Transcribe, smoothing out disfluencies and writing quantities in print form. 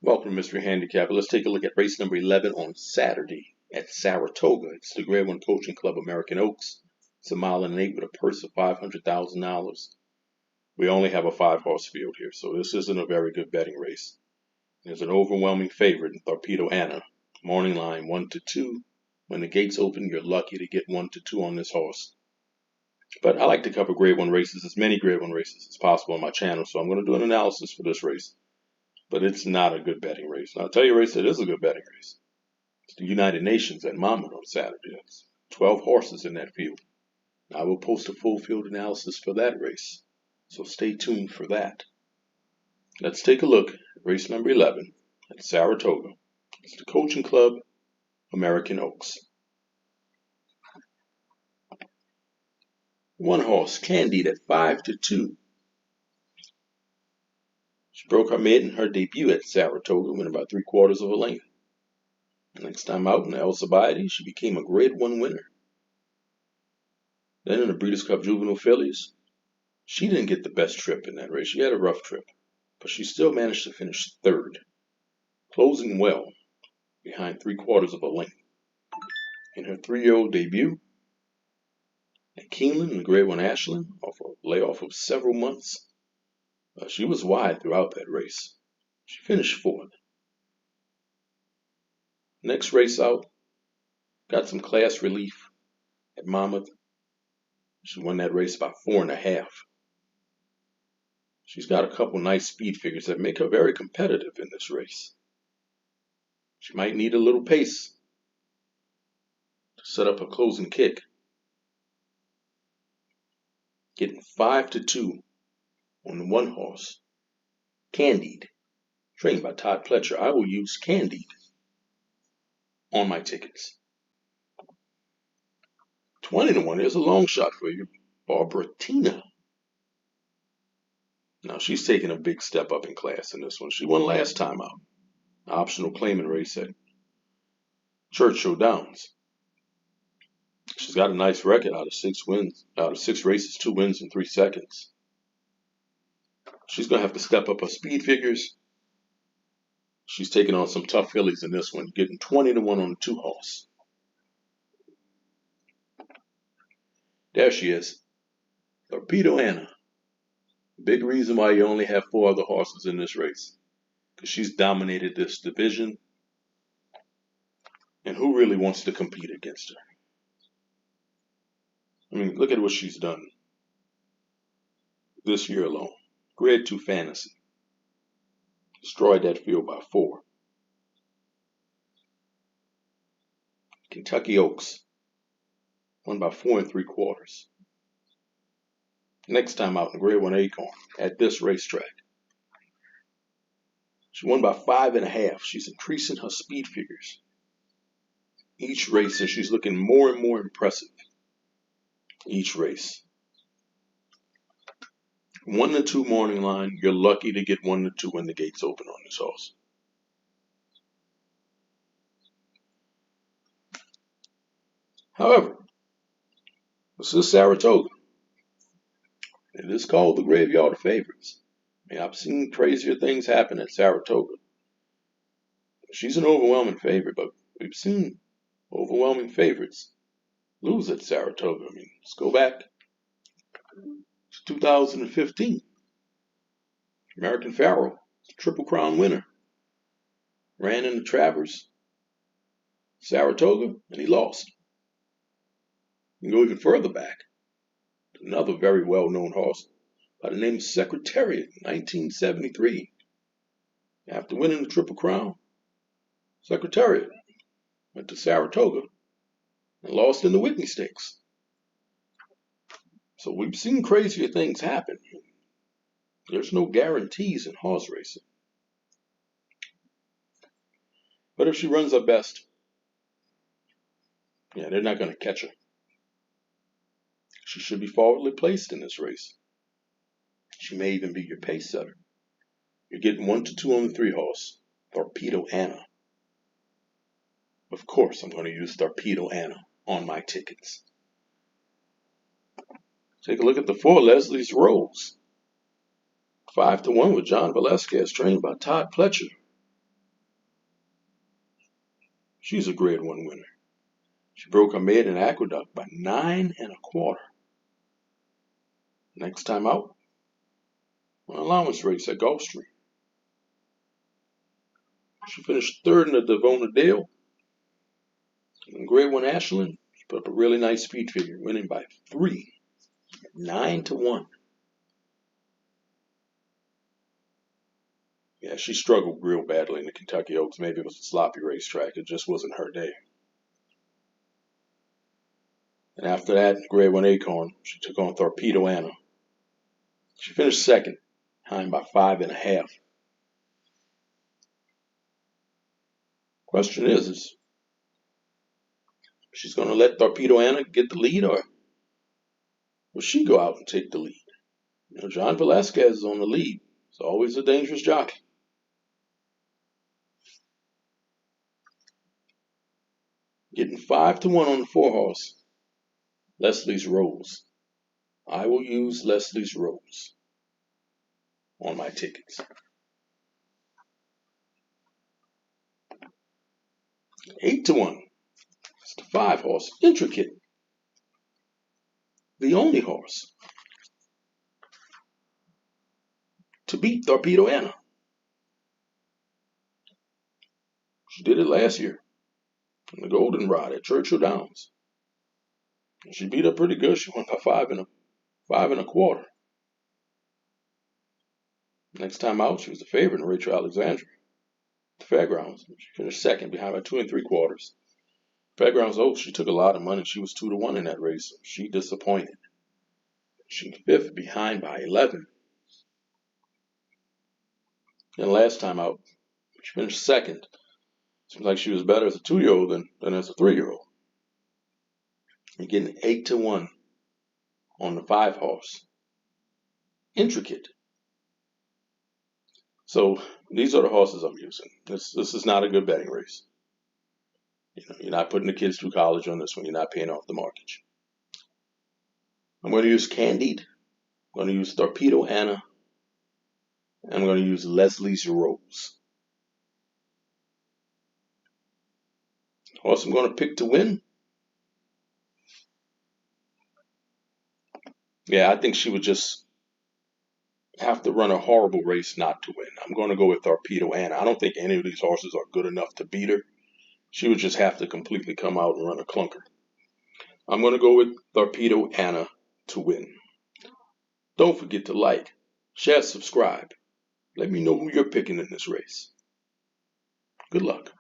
Welcome to Mystery Handicap. Let's take a look at race number 11 on Saturday at Saratoga. It's the Grade 1 Coaching Club American Oaks. It's a mile and an eight with a purse of $500,000. We only have a 5-horse field here, so this isn't a very good betting race. There's an overwhelming favorite in Torpedo Anna. Morning line 1-2. When the gates open, you're lucky to get 1-2 on this horse. But I like to cover Grade 1 races, as many Grade 1 races as possible on my channel, so I'm going to do an analysis for this race. But it's not a good betting race. And I'll tell you a race that is a good betting race. It's the United Nations at Monmouth on Saturday. That's 12 horses in that field. I will post a full field analysis for that race, so stay tuned for that. Let's take a look at race number 11 at Saratoga. It's the Coaching Club American Oaks. One horse, Candied, at 5-2. She broke her maiden her debut at Saratoga, winning by 3/4 of a length. Next time out in the Alcibiades, she became a Grade 1 winner. Then in the Breeders' Cup Juvenile Fillies, she didn't get the best trip in that race. She had a rough trip, but she still managed to finish third, closing well behind 3/4 of a length. In her 3-year-old debut at Keeneland in the Grade 1 Ashland, off a layoff of several months, she was wide throughout that race. She finished fourth. Next race out, got some class relief at Monmouth. She won that race by 4.5. She's got a couple nice speed figures that make her very competitive in this race. She might need a little pace to set up a closing kick. Getting 5-2 on the one horse, Candied, trained by Todd Pletcher. I will use Candied on my tickets. 20-1, there's a long shot for you, Barbra Tina. Now she's taking a big step up in class in this one. She won last time out, optional claimant race at Churchill Downs. She's got a nice record out of 6 races, 2 wins in 3 seconds. She's going to have to step up her speed figures. She's taking on some tough fillies in this one, getting 20-1 on the 2-horse. There she is, Torpedo Anna. Big reason why you only have 4 other horses in this race, because she's dominated this division. And who really wants to compete against her? I mean, look at what she's done this year alone. Grade 2 Fantasy destroyed that field by 4. Kentucky Oaks won by 4 3/4. Next time out in Grade 1 Acorn at this racetrack, she won by 5.5. She's increasing her speed figures each race, and she's looking more and more impressive each race. 1-2 morning line, you're lucky to get 1-2 when the gates open on this horse. However, this is Saratoga. It is called the graveyard of favorites. I mean, I've seen crazier things happen at Saratoga. She's an overwhelming favorite, but we've seen overwhelming favorites lose at Saratoga. I mean, let's go back to 2015. American Pharaoh, Triple Crown winner, ran in the Travers, Saratoga, and he lost. You can go even further back to another very well-known horse by the name of Secretariat, 1973. After winning the Triple Crown, Secretariat went to Saratoga and lost in the Whitney Stakes. So we've seen crazier things happen. There's no guarantees in horse racing. But if she runs her best, they're not going to catch her. She should be forwardly placed in this race. She may even be your pace setter. You're getting 1-2 on the 3-horse, Torpedo Anna. Of course, I'm going to use Torpedo Anna on my tickets. Take a look at the 4, Leslie's Rose. 5-1 with John Velasquez, trained by Todd Pletcher. She's a grade 1 winner. She broke her maiden aqueduct by 9 1/4. Next time out, an allowance race at Gulfstream. She finished third in the Devona Dale. In grade 1 Ashland, she put up a really nice speed figure, winning by 3, 9-1. Yeah, she struggled real badly in the Kentucky Oaks. Maybe it was a sloppy racetrack. It just wasn't her day. And after that, in grade 1 Acorn, she took on Torpedo Anna. She finished second, behind by 5 1/2. Question is she's going to let Torpedo Anna get the lead, or will she go out and take the lead? You know, John Velasquez is on the lead. It's always a dangerous jockey. Getting 5-1 on the 4-horse, Leslie's Rose. I will use Leslie's Rose on my tickets. 8-1. It's the 5-horse, Intricate. The only horse to beat Torpedo Anna. She did it last year in the Goldenrod at Churchill Downs. And she beat her pretty good. She won by 5 1/4. Next time out, she was the favorite in Rachel Alexandria. The Fairgrounds, she finished second behind by 2 3/4. Fairgrounds Oaks, she took a lot of money. She was 2-1 in that race. She disappointed. She fifth behind by 11. And last time out, she finished second. Seems like she was better as a 2-year-old than as a 3-year-old. You're getting 8-1 on the 5-horse. Intricate. So these are the horses I'm using. This is not a good betting race. You know, you're not putting the kids through college on this one. You're not paying off the mortgage. I'm going to use Candied. I'm going to use Torpedo Anna. And I'm going to use Leslie's Rose. Horse I'm going to pick to win. Yeah, I think she would just have to run a horrible race not to win. I'm going to go with Torpedo Anna. I don't think any of these horses are good enough to beat her. She would just have to completely come out and run a clunker. I'm going to go with Torpedo Anna to win. Don't forget to like, share, subscribe. Let me know who you're picking in this race. Good luck.